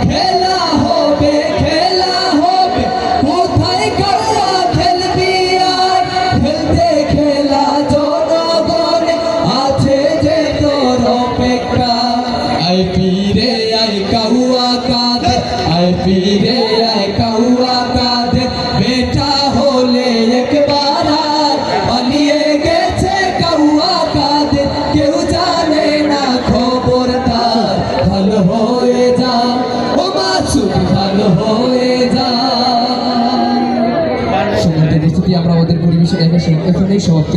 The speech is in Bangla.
খেলা হবে কোথায় কারা খেলবি আয় খেলতে খেলা জনগণ আছে যে তোর অপেক্ষা আয় ফিরে আয় কাউয়া কাঁধে আয় ফিরে আয় কাউয়া কাঁধে বেটা হলে একবার পালিয়ে গেছে কাউয়া কাঁধে কেউ জানে না খবর তার ভালো হয়ে যা ও মাসুদ ভালো হয়ে যা। আমরা আমাদের পরিবেশন এখানেই সমাপ্ত।